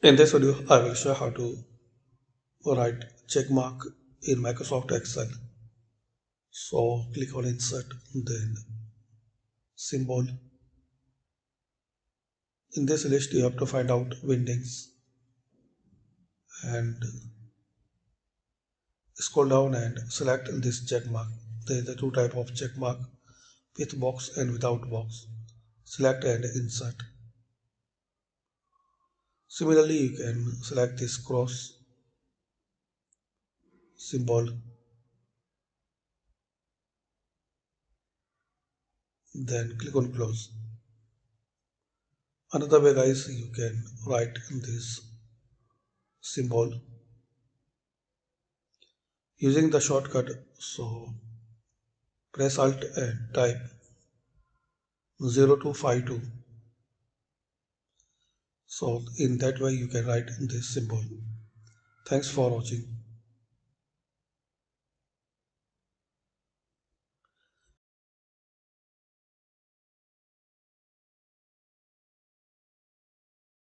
In this video, I will show how to write check mark in Microsoft Excel. So click on Insert, then Symbol. In this list, you have to find out Windings and scroll down and select this check mark. There is the two type of check mark, with box and without box. Select and insert. Similarly, you can select this cross symbol, then click on close. Another way, guys, you can write this symbol using the shortcut. So press Alt and type 0252. So in that way you can write this symbol. Thanks for watching.